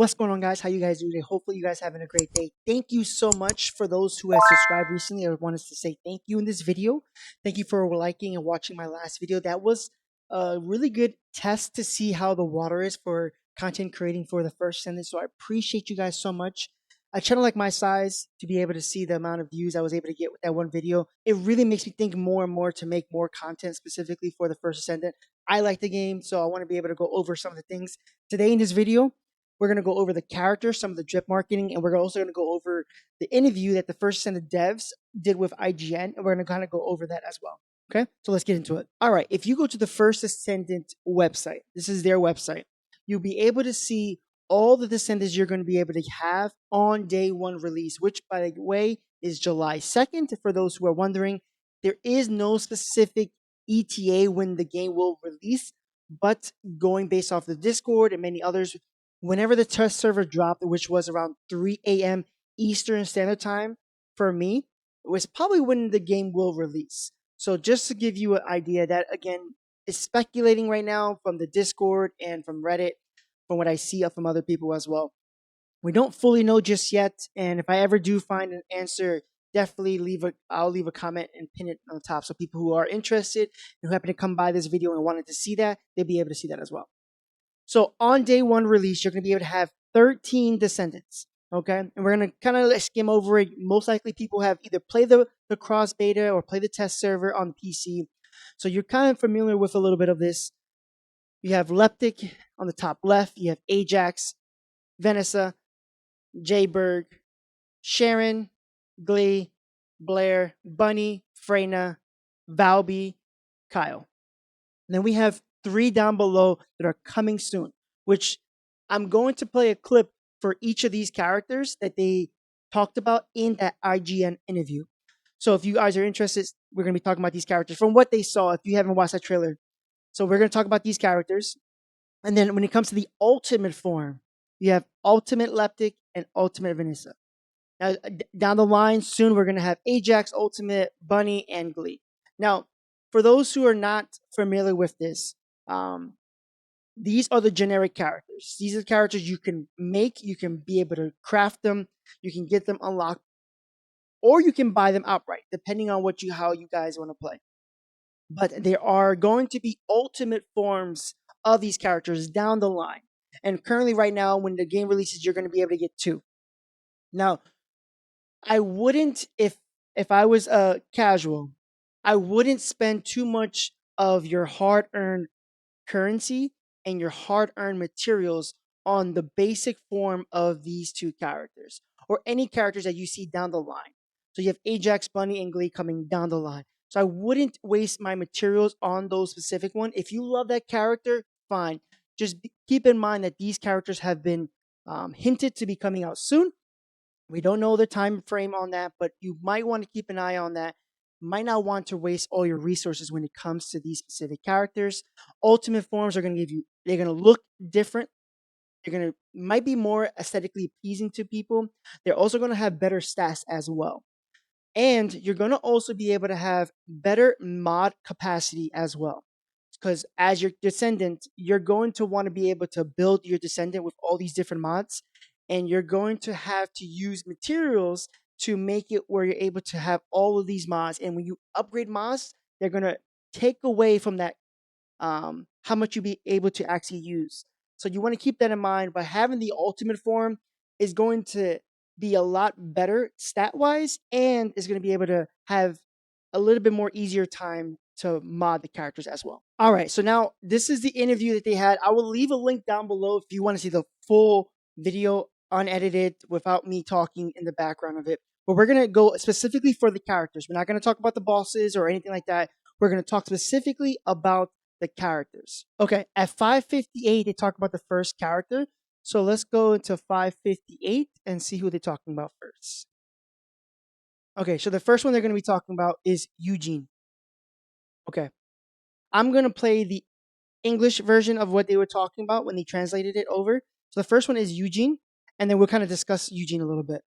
What's going on, guys? How you guys doing today? Hopefully you guys having a great day. Thank you so much for those who have subscribed recently. I wanted to say thank you in this video. Thank you for liking and watching my last video. That was a really good test to see how the water is for content creating for the first sentence. So I appreciate you guys so much. A channel like my size, to be able to see the amount of views I was able to get with that one video, it really makes me think more and more to make more content specifically for the first Descendant. I like the game, so I want to be able to go over some of the things. Today in this video, we're going to go over the characters, some of the drip marketing, and we're also going to go over the interview that the first set of devs did with IGN, and we're going to kind of go over that as well. Okay, so let's get into it. All right, if you go to the first Descendant website, this is their website, you'll be able to see all the Descendants you're going to be able to have on day one release, which, by the way, is July 2nd. For those who are wondering, there is no specific ETA when the game will release, but going based off the Discord and many others, whenever the test server dropped, which was around 3 a.m. Eastern Standard Time for me, it was probably when the game will release. So just to give you an idea, that again is speculating right now from the Discord and from Reddit, from what I see from other people as well. We don't fully know just yet, and if I ever do find an answer, definitely I'll leave a comment and pin it on the top so people who are interested and who happen to come by this video and wanted to see that, they'll be able to see that as well. So on day one release, you're going to be able to have 13 Descendants. Okay, and we're going to kind of skim over it. Most likely people have either played the cross beta or play the test server on the PC. So you're kind of familiar with a little bit of this. You have Leptic on the top left. You have Ajax, Vanessa, Jayberg, Sharon, Glee, Blair, Bunny, Freyna, Valby, Kyle. And then we have 3 down below that are coming soon, which I'm going to play a clip for each of these characters that they talked about in that IGN interview. So if you guys are interested, we're going to be talking about these characters from what they saw if you haven't watched that trailer. So we're going to talk about these characters. And then when it comes to the ultimate form, you have Ultimate Leptic and Ultimate Vanessa. Now, down the line soon, we're going to have Ajax, Ultimate, Bunny, and Glee. Now, for those who are not familiar with this, these are the generic characters. These are the characters you can make, you can be able to craft them, you can get them unlocked, or you can buy them outright, depending on how you guys want to play. But there are going to be ultimate forms of these characters down the line. And currently, right now, when the game releases, you're going to be able to get 2. Now, I wouldn't, if I was a casual, I wouldn't spend too much of your hard-earned currency and your hard-earned materials on the basic form of these 2 characters, or any characters that you see down the line. So you have Ajax, Bunny, and Glee coming down the line. So I wouldn't waste my materials on those specific one. If you love that character, fine. Just keep in mind that these characters have been hinted to be coming out soon. We don't know the time frame on that, but you might want to keep an eye on that. Might not want to waste all your resources when it comes to these specific characters. Ultimate forms are going to they're going to look different. They're going to might be more aesthetically pleasing to people. They're also going to have better stats as well. And you're going to also be able to have better mod capacity as well. Because as your Descendant, you're going to want to be able to build your Descendant with all these different mods. And you're going to have to use materials to make it where you're able to have all of these mods. And when you upgrade mods, they're going to take away from that how much you'll be able to actually use. So you want to keep that in mind. But having the ultimate form is going to be a lot better stat wise, and is going to be able to have a little bit more easier time to mod the characters as well. All right, so now this is the interview that they had. I will leave a link down below if you want to see the full video unedited without me talking in the background of it. But we're going to go specifically for the characters. We're not going to talk about the bosses or anything like that. We're going to talk specifically about the characters. Okay, at 5:58, they talk about the first character. So let's go into 5:58 and see who they're talking about first. Okay, so the first one they're going to be talking about is Eugene. Okay, I'm going to play the English version of what they were talking about when they translated it over. So the first one is Eugene, and then we'll kind of discuss Eugene a little bit.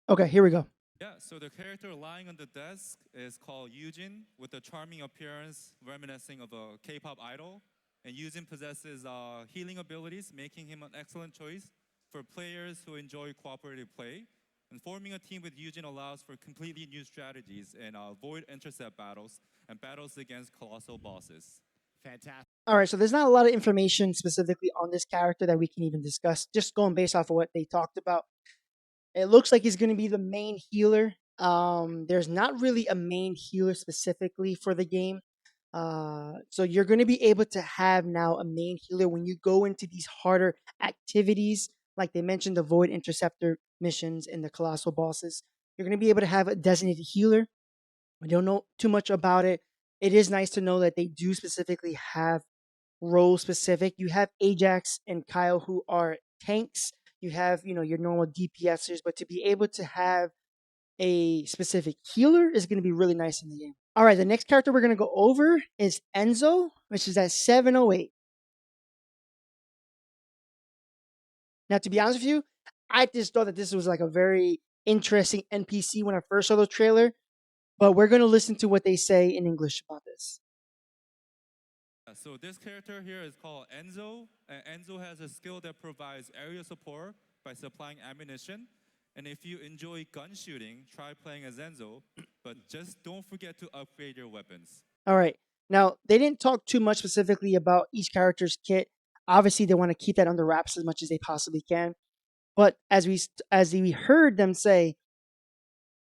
Okay, here we go. Yeah, so the character lying on the desk is called Eugene, with a charming appearance reminiscing of a K-pop idol. And Eugene possesses healing abilities, making him an excellent choice for players who enjoy cooperative play. And forming a team with Yujin allows for completely new strategies and avoid intercept battles and battles against colossal bosses. Fantastic. All right, so there's not a lot of information specifically on this character that we can even discuss. Just going based off of what they talked about, it looks like he's going to be the main healer. There's not really a main healer specifically for the game. So you're going to be able to have now a main healer when you go into these harder activities, like they mentioned the Void Interceptor missions and the Colossal bosses. You're going to be able to have a designated healer. I don't know too much about it. It is nice to know that they do specifically have role specific. You have Ajax and Kyle who are tanks. You have, your normal DPSers, but to be able to have a specific healer is going to be really nice in the game. All right, the next character we're going to go over is Enzo, which is at 708. Now, to be honest with you, I just thought that this was like a very interesting NPC when I first saw the trailer, but we're going to listen to what they say in English about this. So this character here is called Enzo. And Enzo has a skill that provides area support by supplying ammunition. And if you enjoy gun shooting, try playing as Enzo, but just don't forget to upgrade your weapons. All right. Now, they didn't talk too much specifically about each character's kit. Obviously, they want to keep that under wraps as much as they possibly can. But as we heard them say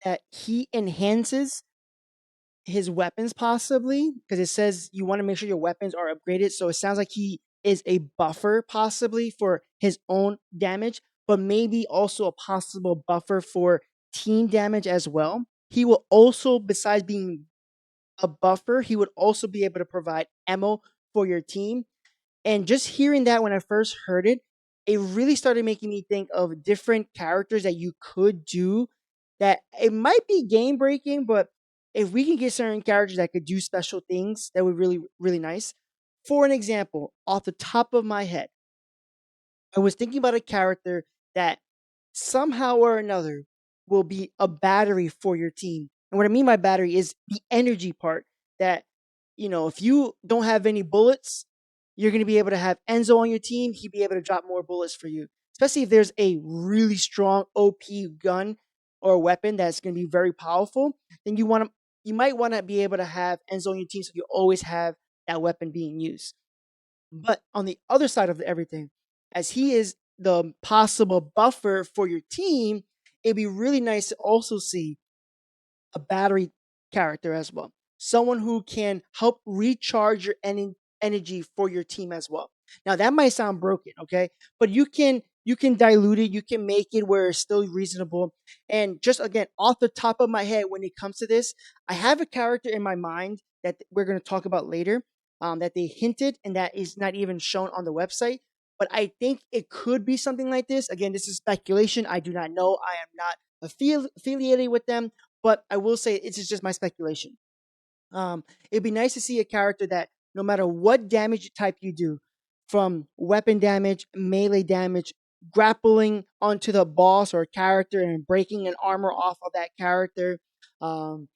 that he enhances his weapons possibly, because it says you want to make sure your weapons are upgraded. So it sounds like he is a buffer possibly for his own damage, but maybe also a possible buffer for team damage as well. He will also, besides being a buffer, he would also be able to provide ammo for your team. And just hearing that when I first heard it, it really started making me think of different characters that you could do that it might be game breaking, but if we can get certain characters that could do special things, that would really, really nice. For an example, off the top of my head, I was thinking about a character that somehow or another will be a battery for your team. And what I mean by battery is the energy part that, if you don't have any bullets, you're going to be able to have Enzo on your team. He'd be able to drop more bullets for you, especially if there's a really strong OP gun or weapon that's going to be very powerful. Then you might want to be able to have Enzo on your team so you always have that weapon being used. But on the other side of everything, as he is the possible buffer for your team, it'd be really nice to also see a battery character as well. Someone who can help recharge your energy for your team as well. Now that might sound broken, okay? But you can dilute it, you can make it where it's still reasonable. And just again, off the top of my head, when it comes to this, I have a character in my mind that we're going to talk about later, that they hinted and that is not even shown on the website. But I think it could be something like this. Again, this is speculation. I do not know. I am not affiliated with them, but I will say it's just my speculation. It'd be nice to see a character that no matter what damage type you do, from weapon damage, melee damage, grappling onto the boss or character and breaking an armor off of that character, um,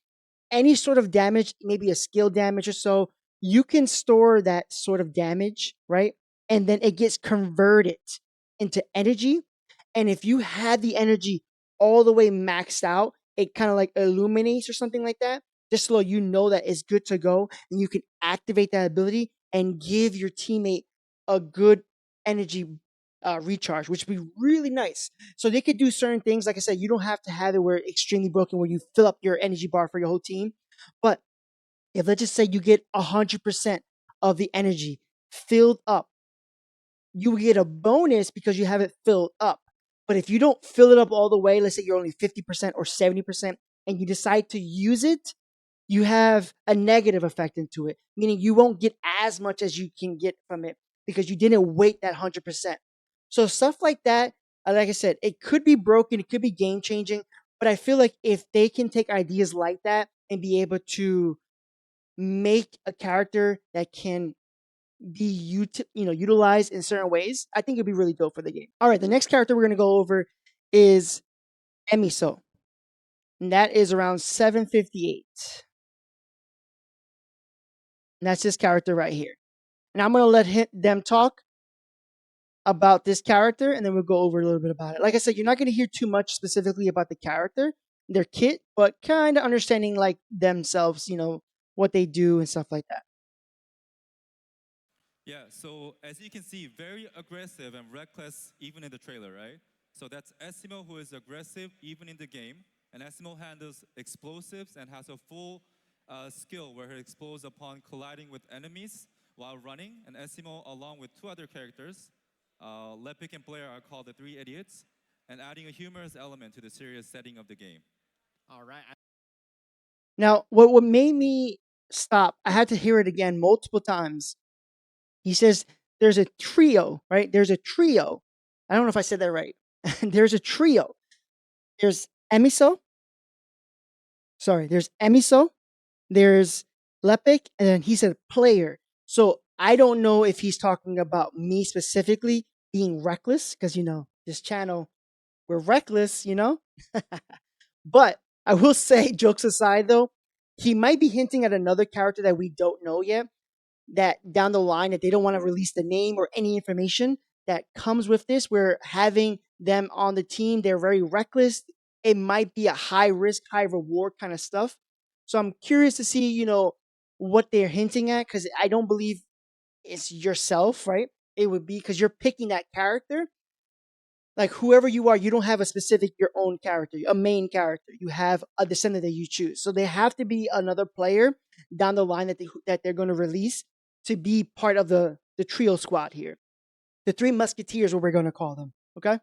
any sort of damage, maybe a skill damage or so, you can store that sort of damage, right? And then it gets converted into energy. And if you had the energy all the way maxed out, it kind of like illuminates or something like that, just so you know that it's good to go. And you can activate that ability and give your teammate a good energy recharge, which would be really nice. So they could do certain things. Like I said, you don't have to have it where it's extremely broken, where you fill up your energy bar for your whole team. But if let's just say you get 100% of the energy filled up, you get a bonus because you have it filled up. But if you don't fill it up all the way, let's say you're only 50% or 70%, and you decide to use it, you have a negative effect into it, meaning you won't get as much as you can get from it because you didn't wait that 100%. So stuff like that, like I said, it could be broken, it could be game changing, but I feel like if they can take ideas like that and be able to make a character that can be utilized in certain ways, I think it'd be really dope for the game. All right, the next character we're gonna go over is Emiso, and that is around 758. And that's this character right here. And I'm gonna let them talk. about this character, and then we'll go over a little bit about it. Like I said, you're not going to hear too much specifically about the character, their kit, but kind of understanding like themselves, what they do and stuff like that. Yeah, so as you can see, very aggressive and reckless even in the trailer, right? So that's Esimo, who is aggressive even in the game. And Esimo handles explosives and has a full skill where he explodes upon colliding with enemies while running. And Esimo, along with two other characters, Lepic and Blair, are called the Three Idiots, and adding a humorous element to the serious setting of the game. All right. Now, what made me stop, I had to hear it again multiple times. He says there's a trio, right? There's a trio. I don't know if I said that right. There's a trio. There's Emiso. Sorry, there's Emiso. There's Lepic, and then he said player. So I don't know if he's talking about me specifically being reckless, because this channel, we're reckless. But I will say, jokes aside though, he might be hinting at another character that we don't know yet, that down the line, that they don't want to release the name or any information that comes with this. We're having them on the team. They're very reckless. It might be a high risk, high reward kind of stuff. So I'm curious to see, what they're hinting at, because I don't believe it's yourself, right? It would be because you're picking that character. Like whoever you are, you don't have a specific your own character, a main character. You have a descendant that you choose. So they have to be another player down the line that they're going to release to be part of the trio squad here. The three musketeers, what we're going to call them. Okay.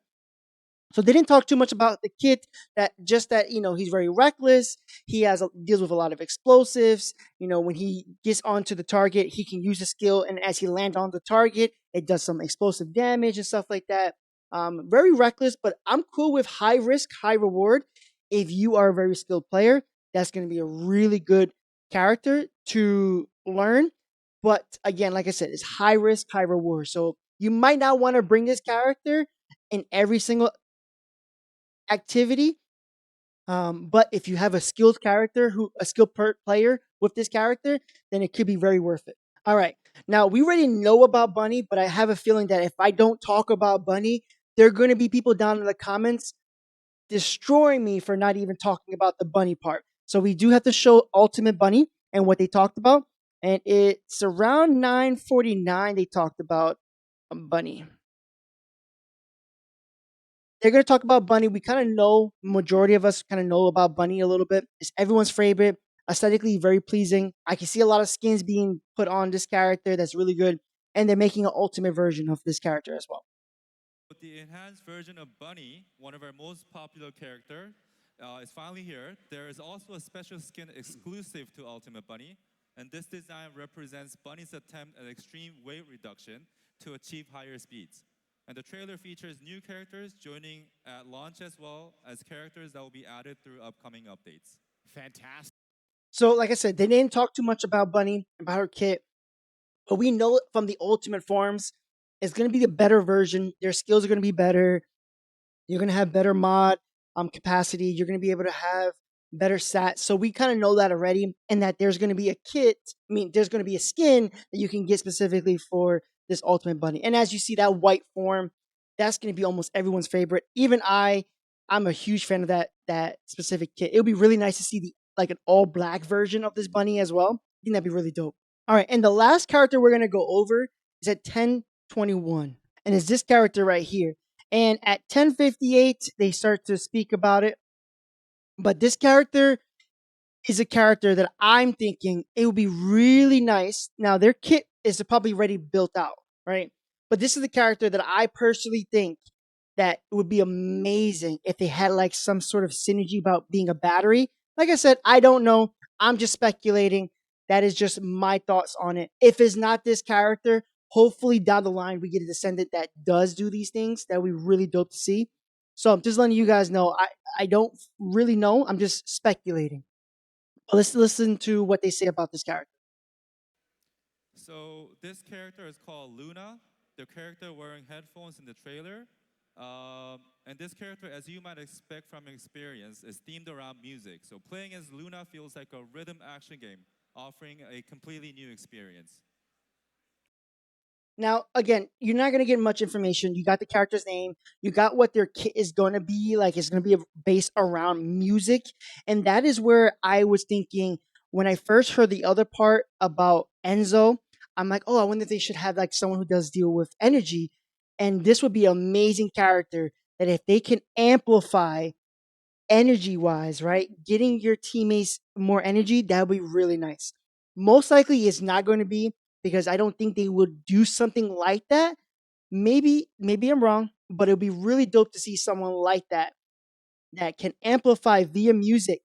So they didn't talk too much about the kit. That just that he's very reckless. He deals with a lot of explosives. When he gets onto the target, he can use a skill, and as he lands on the target, it does some explosive damage and stuff like that. Very reckless, but I'm cool with high risk, high reward. If you are a very skilled player, that's going to be a really good character to learn. But again, like I said, it's high risk, high reward. So you might not want to bring this character in every single activity. But if you have a skilled player with this character, then it could be very worth it. All right. Now we already know about Bunny, but I have a feeling that if I don't talk about Bunny, there are going to be people down in the comments destroying me for not even talking about the Bunny part. So we do have to show Ultimate Bunny and what they talked about. And it's around 9:49 they talked about Bunny. They're going to talk about Bunny. We kind of know, majority of us kind of know about Bunny a little bit. It's everyone's favorite, aesthetically very pleasing. I can see a lot of skins being put on this character that's really good, and they're making an ultimate version of this character as well. The enhanced version of Bunny, one of our most popular characters, is finally here. There is also a special skin exclusive to Ultimate Bunny, and this design represents Bunny's attempt at extreme weight reduction to achieve higher speeds. And the trailer features new characters joining at launch, as well as characters that will be added through upcoming updates. Fantastic. So, like I said, they didn't talk too much about Bunny, about her kit, but we know from the ultimate forms, it's going to be the better version. Their skills are going to be better. You're going to have better mod capacity. You're going to be able to have better stats. So we kind of know that already, and that there's going to be a kit. I mean, there's going to be a skin that you can get specifically for this Ultimate Bunny. And as you see, that white form, that's going to be almost everyone's favorite. Even I'm a huge fan of that specific kit. It would be really nice to see like an all black version of this bunny as well. I think that'd be really dope. All right, and the last character we're going to go over is at 10:21, and it's this character right here. And at 10:58, they start to speak about it. But this character is a character that I'm thinking it would be really nice. Now, their kit is probably already built out, right? But this is the character that I personally think that it would be amazing if they had like some sort of synergy about being a battery. Like I said, I don't know. I'm just speculating. That is just my thoughts on it. If it's not this character, hopefully down the line we get a descendant that does do these things. That would be really dope to see. So I'm just letting you guys know. I don't really know. I'm just speculating. But let's listen to what they say about this character. So this character is called Luna, the character wearing headphones in the trailer. And this character, as you might expect from experience, is themed around music. So playing as Luna feels like a rhythm action game, offering a completely new experience. Now, again, you're not gonna get much information. You got the character's name. You got what their kit is gonna be like. It's gonna be based around music, and that is where I was thinking when I first heard the other part about Enzo. I'm like, oh, I wonder if they should have like someone who does deal with energy, and this would be an amazing character that if they can amplify energy wise, right? Getting your teammates more energy, that would be really nice. Most likely it's not going to be because I don't think they would do something like that. Maybe I'm wrong, but it would be really dope to see someone like that that can amplify via music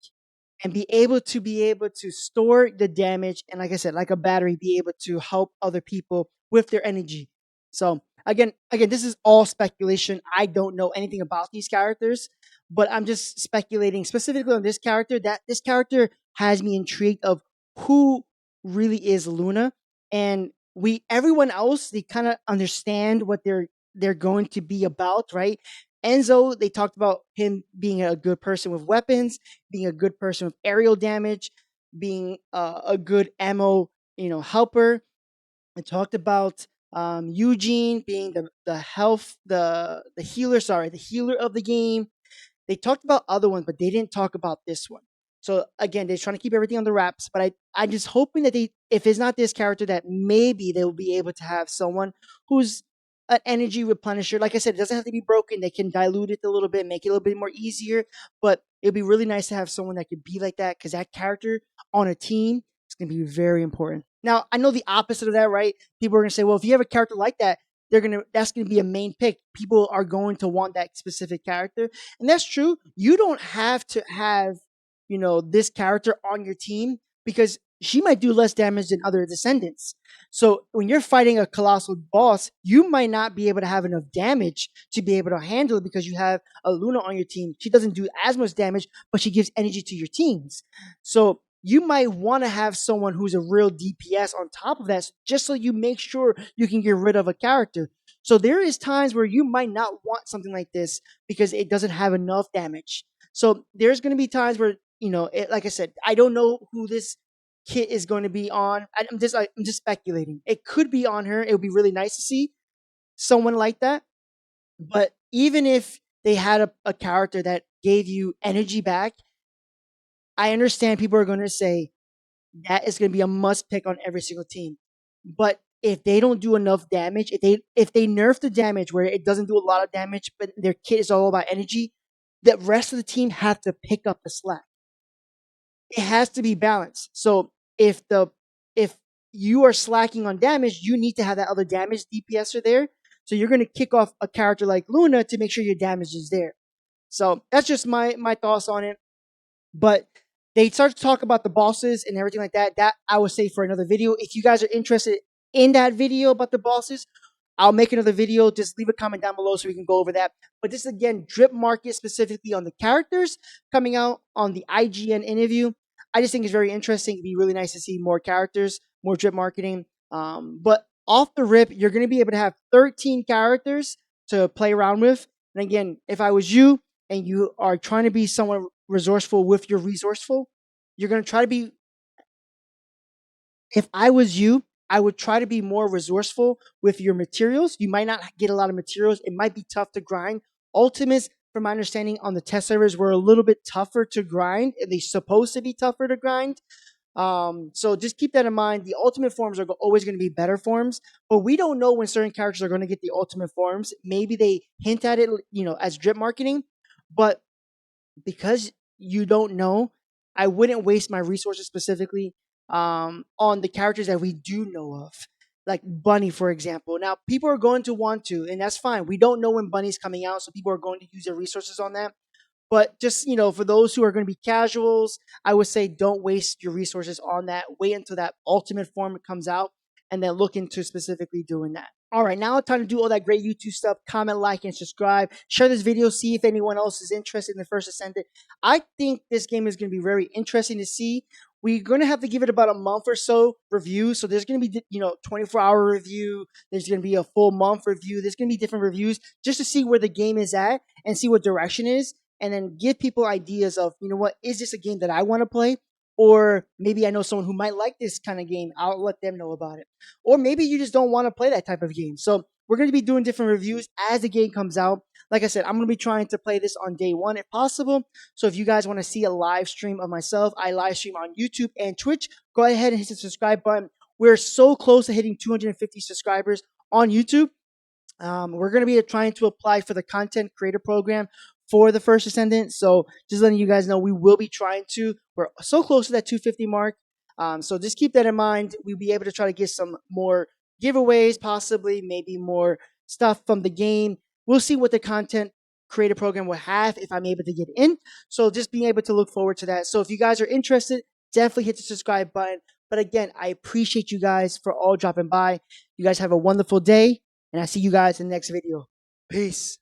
and be able to store the damage, and like I said, like a battery, be able to help other people with their energy. So again, this is all speculation. I don't know anything about these characters, but I'm just speculating specifically on this character. That this character has me intrigued of who really is Luna, and we everyone else they kind of understand what they're going to be about, right? Enzo, they talked about him being a good person with weapons, being a good person with aerial damage, being a good ammo, helper. I talked about Eugene being the health, the healer. Sorry, the healer of the game. They talked about other ones, but they didn't talk about this one. So again, they're trying to keep everything on the wraps. But I'm just hoping that if it's not this character, that maybe they will be able to have someone who's an energy replenisher. Like I said, it doesn't have to be broken. They can dilute it a little bit, make it a little bit more easier. But it'd be really nice to have someone that could be like that because that character on a team is going to be very important. Now, I know the opposite of that, right? People are going to say, well, if you have a character like that, that's gonna be a main pick. People are going to want that specific character, and that's true. You don't have to have, this character on your team because she might do less damage than other descendants. So when you're fighting a colossal boss, you might not be able to have enough damage to be able to handle it because you have a Luna on your team. She doesn't do as much damage, but she gives energy to your teams. So you might want to have someone who's a real DPS on top of that, just so you make sure you can get rid of a character. So there is times where you might not want something like this because it doesn't have enough damage. So there's going to be times where like I said, I don't know who this kit is going to be on. I'm just speculating. It could be on her. It would be really nice to see someone like that. But even if they had a character that gave you energy back, I understand people are going to say that is going to be a must pick on every single team. But if they don't do enough damage, if they nerf the damage where it doesn't do a lot of damage, but their kit is all about energy, the rest of the team have to pick up the slack. It has to be balanced. So if you are slacking on damage, you need to have that other damage DPSer there. So you're going to kick off a character like Luna to make sure your damage is there. So that's just my thoughts on it. But they start to talk about the bosses and everything like that. That I would say for another video. If you guys are interested in that video about the bosses, I'll make another video. Just leave a comment down below so we can go over that. But this is again drip market specifically on the characters coming out on the IGN interview. I just think it's very interesting. It'd be really nice to see more characters, more drip marketing. But off the rip, you're going to be able to have 13 characters to play around with. And again, if I was you and you are trying to be someone resourceful with your resourceful, you're going to try to be if I was you, I would try to be more resourceful with your materials. You might not get a lot of materials. It might be tough to grind. Ultimates, from my understanding, on the test servers were a little bit tougher to grind. And they're supposed to be tougher to grind. So just keep that in mind. The ultimate forms are always going to be better forms, but we don't know when certain characters are going to get the ultimate forms. Maybe they hint at it, as drip marketing, but because you don't know, I wouldn't waste my resources specifically on the characters that we do know of, like Bunny, for example. Now, people are going to want to, and that's fine. We don't know when Bunny's coming out, so people are going to use their resources on that. But just for those who are going to be casuals, I would say don't waste your resources on that. Wait until that ultimate form comes out, and then look into specifically doing that. All right, now it's time to do all that great YouTube stuff. Comment, like, and subscribe. Share this video. See if anyone else is interested in the first Descendant. I think this game is going to be very interesting to see. We're going to have to give it about a month or so review. So there's going to be 24-hour review. There's going to be a full month review. There's going to be different reviews just to see where the game is at and see what direction is, and then give people ideas of, what is this a game that I want to play, or maybe I know someone who might like this kind of game. I'll let them know about it. Or maybe you just don't want to play that type of game. So we're going to be doing different reviews as the game comes out. Like I said, I'm going to be trying to play this on day one if possible. So if you guys want to see a live stream of myself, I live stream on YouTube and Twitch. Go ahead and hit the subscribe button. We're so close to hitting 250 subscribers on YouTube. We're going to be trying to apply for the content creator program for the first Descendant. So just letting you guys know, we will be trying to. We're so close to that 250 mark. So just keep that in mind. We'll be able to try to get some more giveaways, possibly maybe more stuff from the game. We'll see what the content creator program will have if I'm able to get in. So just being able to look forward to that. So if you guys are interested, definitely hit the subscribe button. But again, I appreciate you guys for all dropping by. You guys have a wonderful day, and I see you guys in the next video. Peace.